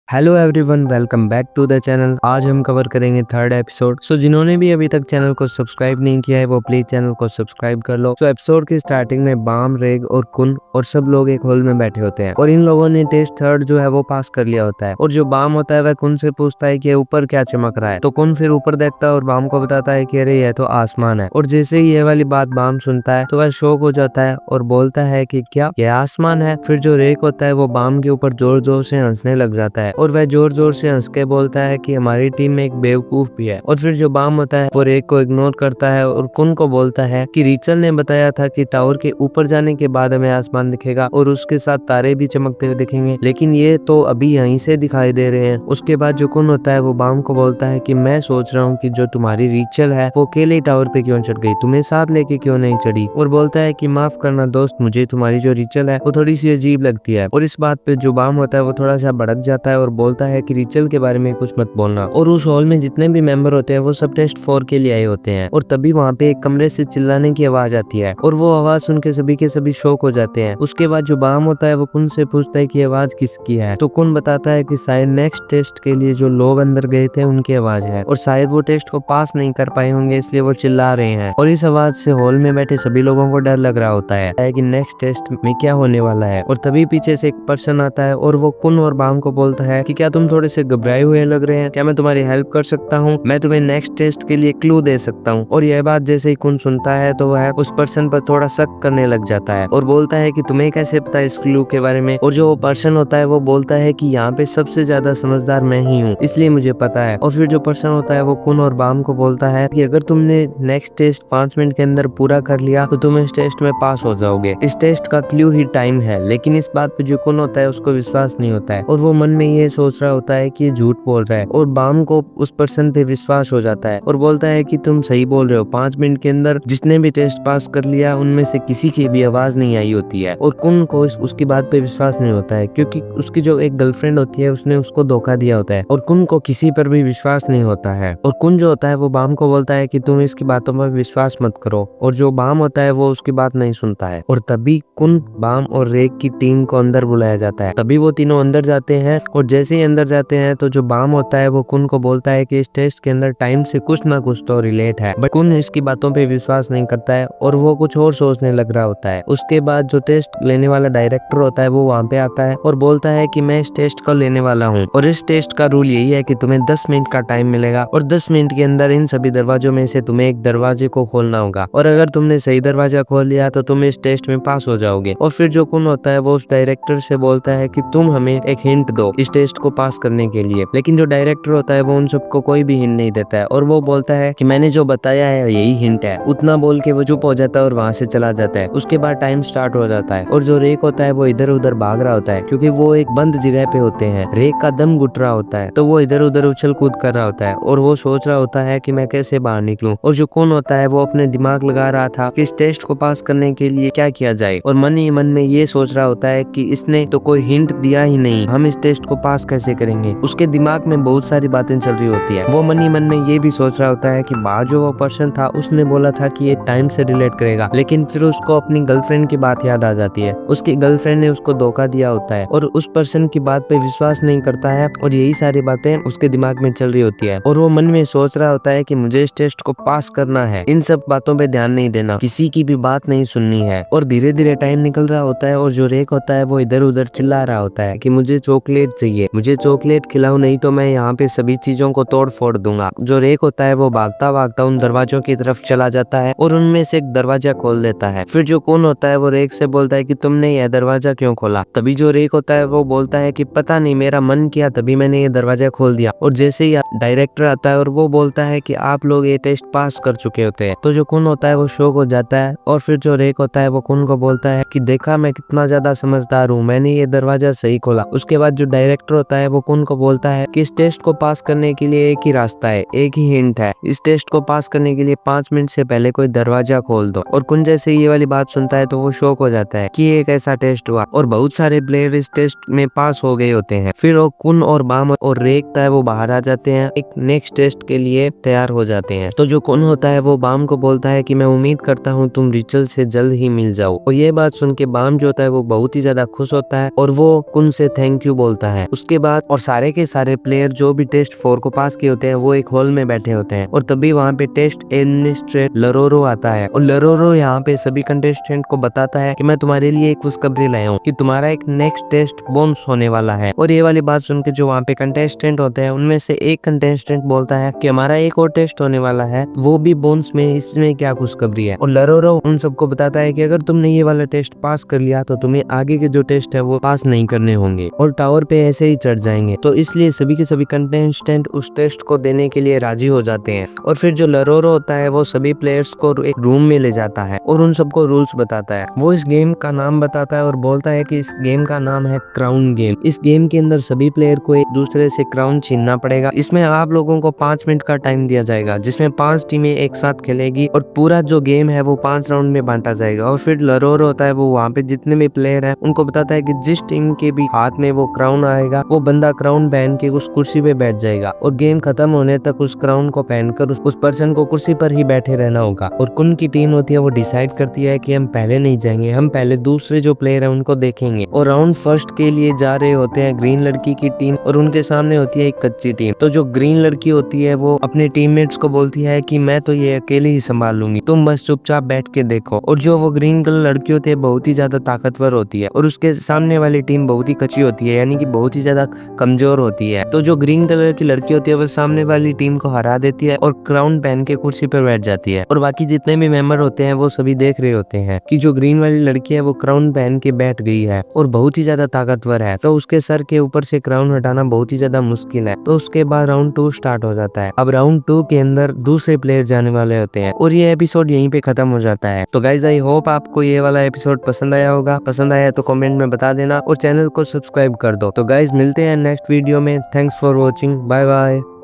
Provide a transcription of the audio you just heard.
Hello everyone, welcome back to the channel. आज हम cover करेंगे थर्ड एपिसोड। जिन्होंने भी अभी तक चैनल को सब्सक्राइब नहीं किया है वो प्लीज चैनल को सब्सक्राइब कर लो। एपिसोड की स्टार्टिंग में बाम, रेग और कुन और सब लोग एक हॉल में बैठे होते हैं और इन लोगों ने टेस्ट थर्ड जो है वो पास कर लिया होता है। और जो बाम होता है वह कुन से पूछता है कि ऊपर क्या चमक रहा है। तो कुन फिर ऊपर देखता है और बाम को बताता है कि अरे यह तो आसमान है। और जैसे ही ये वाली बात बाम सुनता है तो वह शॉक हो जाता है और बोलता है कि क्या यह आसमान है। फिर जो रेग होता है वो बाम के ऊपर जोर जोर से हंसने लग जाता है और वह जोर जोर से हंस के बोलता है कि हमारी टीम में एक बेवकूफ भी है। और फिर जो बाम होता है वो रेग को इग्नोर करता है और कुन को बोलता है कि रिचल ने बताया था कि टावर के ऊपर जाने के बाद हमें आसमान दिखेगा और उसके साथ तारे भी चमकते हुए दिखेंगे, लेकिन ये तो अभी यहीं से दिखाई दे रहे हैं। उसके बाद जो कुन होता है वो बाम को बोलता है कि मैं सोच रहा हूँ कि जो तुम्हारी रिचल है वो अकेले टावर पे क्यों चढ़ गई, तुम्हें साथ लेके क्यों नहीं चढ़ी। और बोलता है कि माफ करना दोस्त, मुझे तुम्हारी जो रिचल है वो थोड़ी सी अजीब लगती है। और इस बात पे जो बाम होता है वो थोड़ा सा भड़क जाता है और बोलता है कि रिचल के बारे में कुछ मत बोलना। और उस हॉल में जितने भी मेंबर होते हैं वो सब टेस्ट 4 के लिए आए होते हैं। और तभी वहाँ पे एक कमरे से चिल्लाने की आवाज आती है और वो आवाज सुन के सभी शॉक हो जाते हैं। उसके बाद जो बाम होता है वो कुन से पूछता है कि आवाज किसकी है। तो कुन बताता है कि शायद नेक्स्ट टेस्ट के लिए जो लोग अंदर गए थे उनकी आवाज है और शायद वो टेस्ट को पास नहीं कर पाए होंगे इसलिए वो चिल्ला रहे हैं। और इस आवाज से हॉल में बैठे सभी लोगों को डर लग रहा होता है कि नेक्स्ट टेस्ट में क्या होने वाला है। और तभी पीछे से एक पर्सन आता है और वो कुन और बाम को बोलता है कि क्या तुम थोड़े से घबराए हुए लग रहे हैं, क्या मैं तुम्हारी हेल्प कर सकता हूँ, मैं तुम्हें नेक्स्ट टेस्ट के लिए क्लू दे सकता हूँ। और यह बात जैसे ही कुन सुनता है तो वह उस पर्सन पर थोड़ा शक करने लग जाता है और बोलता है कि तुम्हें कैसे पता इस क्लू के बारे में। और जो वो पर्सन होता है वो बोलता है कि यहाँ पे सबसे ज्यादा समझदार मैं ही हूँ इसलिए मुझे पता है। और फिर जो पर्सन होता है वो कुन और बाम को बोलता है कि अगर तुमने नेक्स्ट टेस्ट 5 मिनट के अंदर पूरा कर लिया तो तुम इस टेस्ट में पास हो जाओगे। इस टेस्ट का क्लू ही टाइम है। लेकिन इस बात पे जो कुन होता है उसको विश्वास नहीं होता है और वो मन में ये सोच रहा होता है कि ये झूठ बोल रहा है। और बाम को उस पर्सन पे विश्वास हो जाता है और बोलता है कि तुम सही बोल रहे हो, 5 मिनट के अंदर जिसने भी टेस्ट पास कर लिया उनमें से किसी की भी आवाज नहीं आई होती है। और कुन को उसकी बात पे विश्वास नहीं होता है क्योंकि उसकी जो एक गर्लफ्रेंड होती है उसने उसको धोखा दिया होता है और कुन को किसी पर भी विश्वास नहीं होता है। और कुन जो होता है वो बाम को बोलता है कि तुम इसकी बातों पर विश्वास मत करो। और जो बाम होता है वो उसकी बात नहीं सुनता है। और तभी कुन, बाम और रेग की टीम को अंदर बुलाया जाता है। तभी वो तीनों अंदर जाते हैं और जैसे ही अंदर जाते हैं तो जो बाम होता है वो कुन को बोलता है कि इस टेस्ट के अंदर टाइम से कुछ ना कुछ तो रिलेट है। बट कुन इसकी बातों पे विश्वास नहीं करता है और वो कुछ और सोचने लग रहा होता है। उसके बाद जो टेस्ट लेने वाला डायरेक्टर होता है वो वहाँ पे आता है और बोलता है कि मैं इस टेस्ट को लेने वाला हूँ और इस टेस्ट का रूल यही है कि तुम्हें 10 मिनट का टाइम मिलेगा और 10 मिनट के अंदर इन सभी दरवाजों में से तुम्हें एक दरवाजे को खोलना होगा और अगर तुमने सही दरवाजा खोल लिया तो तुम इस टेस्ट में पास हो जाओगे। और फिर जो कुन होता है वो उस डायरेक्टर से बोलता है कि तुम हमें एक हिंट दो इस टेस्ट को पास करने के लिए। लेकिन जो डायरेक्टर होता है वो उन सबको कोई भी हिंट नहीं देता है और वो बोलता है कि मैंने जो बताया है यही हिंट है। उतना बोल के वो चुप हो जाता है और वहां से चला जाता है। उसके बाद टाइम स्टार्ट हो जाता है और जो रेक होता है वो इधर उधर भाग रहा होता है क्योंकि वो एक बंद जगह पे होते हैं। रेक का दम घुट रहा होता है तो वो इधर उधर उछल कूद कर रहा होता है और वो सोच रहा होता है कि मैं कैसे बाहर निकलूं। और जो कुन होता है वो अपने दिमाग लगा रहा था कि इस टेस्ट को पास करने के लिए क्या किया जाए और मन ही मन में ये सोच रहा होता है कि इसने तो कोई हिंट दिया ही नहीं, हम इस टेस्ट को पास कैसे करेंगे। उसके दिमाग में बहुत सारी बातें चल रही होती है। वो मन ही मन में ये भी सोच रहा होता है कि बाहर जो वो पर्सन था उसने बोला था कि ये टाइम से रिलेट करेगा, लेकिन फिर उसको अपनी गर्लफ्रेंड की बात याद आ जाती है। उसकी गर्लफ्रेंड ने उसको धोखा दिया होता है और उस पर्सन की बात पे विश्वास नहीं करता है और यही सारी बातें उसके दिमाग में चल रही होती है। और वो मन में सोच रहा होता है कि मुझे इस टेस्ट को पास करना है, इन सब बातों पे ध्यान नहीं देना, किसी की भी बात नहीं सुननी है। और धीरे धीरे टाइम निकल रहा होता है और जो रेक होता है वो इधर उधर चिल्ला रहा होता है कि मुझे चॉकलेट चाहिए, मुझे चॉकलेट खिलाओ नहीं तो मैं यहाँ पे सभी चीजों को तोड़ फोड़ दूंगा। जो रेक होता है वो भागता भागता उन दरवाजों की तरफ चला जाता है और उनमें से एक दरवाजा खोल देता है। फिर जो कुन होता है वो रेक से बोलता है कि तुमने यह दरवाजा क्यों खोला। तभी जो रेक होता है वो बोलता है कि पता नहीं मेरा मन किया तभी मैंने ये दरवाजा खोल दिया। और जैसे ही डायरेक्टर आता है और वो बोलता है कि आप लोग ये टेस्ट पास कर चुके होते हैं तो जो कुन होता है वो शॉक हो जाता है। और फिर जो रेक होता है वो कुन को बोलता है कि देखा मैं कितना ज्यादा समझदार हूँ, मैंने ये दरवाजा सही खोला। उसके बाद जो डायरेक्टर होता है वो कुन को बोलता है कि इस टेस्ट को पास करने के लिए एक ही रास्ता है, एक ही हिंट है, इस टेस्ट को पास करने के लिए 5 मिनट से पहले कोई दरवाजा खोल दो। और कुन जैसे ये वाली बात सुनता है तो वो शॉक हो जाता है कि ये एक ऐसा टेस्ट हुआ और बहुत सारे प्लेयर इस टेस्ट में पास हो गए होते हैं। फिर वो कुन और बाम और रेक है वो बाहर आ जाते हैं, एक नेक्स्ट टेस्ट के लिए तैयार हो जाते हैं। तो जो कुन होता है वो बाम को बोलता है कि मैं उम्मीद करता हूँ तुम रिचल से जल्द ही मिल जाओ। और ये बात सुन के बाम जो होता है वो बहुत ही ज्यादा खुश होता है और वो कुन से थैंक यू बोलता है। उसके बाद और सारे के सारे प्लेयर जो भी टेस्ट 4 को पास किए होते हैं वो एक हॉल में बैठे होते हैं और तभी वहाँ पे टेस्ट एडमिनिस्ट्रेटर लरोरो आता है और लरोरो यहाँ पे सभी कंटेस्टेंट को बताता है कि मैं तुम्हारे लिए एक खुशखबरी लाया हूँ कि तुम्हारा एक नेक्स्ट टेस्ट बोनस होने वाला है। और ये वाली बात सुन के जो वहाँ पे कंटेस्टेंट होते हैं उनमें से एक कंटेस्टेंट बोलता है कि हमारा एक और टेस्ट होने वाला है, वो भी बोनस में, इसमें क्या खुशखबरी है। और लरोरो उन सबको बताता है कि अगर तुमने ये वाला टेस्ट पास कर लिया तो तुम्हें आगे के जो टेस्ट है वो पास नहीं करने होंगे और टावर पे ऐसे ही चढ़ जाएंगे। तो इसलिए सभी के सभी कंटेस्टेंट उस टेस्ट को देने के लिए राजी हो जाते हैं और फिर जो लरोरो होता है वो सभी प्लेयर्स को एक रूम में ले जाता है और उन सबको रूल्स बताता है। वो इस गेम का नाम बताता है और बोलता है कि इस गेम का नाम है क्राउन गेम। इस गेम के अंदर सभी प्लेयर को एक दूसरे से क्राउन छीनना पड़ेगा। इसमें आप लोगों को 5 मिनट का टाइम दिया जाएगा जिसमें 5 टीमें एक साथ खेलेगी और पूरा जो गेम है वो 5 राउंड में बांटा जाएगा। और फिर लरोरो होता है वो वहाँ पे जितने भी प्लेयर हैं उनको बताता है कि जिस टीम के भी हाथ में वो क्राउन आएगा वो बंदा क्राउन पहन के उस कुर्सी पे बैठ जाएगा और गेम खत्म होने तक उस क्राउन को पहनकर उस पर्सन को कुर्सी पर ही बैठे रहना होगा। और कुन की टीम होती है वो डिसाइड करती है कि हम पहले नहीं जाएंगे, हम पहले दूसरे जो प्लेयर है उनको देखेंगे। और राउंड फर्स्ट के लिए जा रहे होते हैं ग्रीन लड़की की टीम और उनके सामने होती है एक कच्ची टीम। तो जो ग्रीन लड़की होती है वो अपने टीममेट्स को बोलती है कि मैं तो ये अकेले ही संभाल लूंगी, तुम बस चुपचाप बैठ के देखो। और जो वो ग्रीन कलर लड़की होती है बहुत ही ज्यादा ताकतवर होती है और उसके सामने वाली टीम बहुत ही कच्ची होती है, यानी कि बहुत ही ज्यादा कमजोर होती है। तो जो ग्रीन कलर की लड़की होती है वो सामने वाली टीम को हरा देती है और क्राउन पहन के कुर्सी पर बैठ जाती है। और बाकी जितने भी मेंबर होते हैं वो सभी देख रहे होते हैं कि जो ग्रीन वाली लड़की है वो क्राउन पहन के बैठ गई है और बहुत ही ज्यादा ताकतवर है, तो उसके सर के ऊपर से क्राउन हटाना बहुत ही ज्यादा मुश्किल है। तो उसके बाद राउंड 2 स्टार्ट हो जाता है। अब राउंड 2 के अंदर दूसरे प्लेयर जाने वाले होते हैं और ये एपिसोड यहीं पे खत्म हो जाता है। तो गाइज आई होप आपको ये वाला एपिसोड पसंद आया होगा। पसंद आया तो कमेंट में बता देना और चैनल को सब्सक्राइब कर दो। तो गाइज मिलते हैं नेक्स्ट वीडियो में। Thanks for watching, bye bye.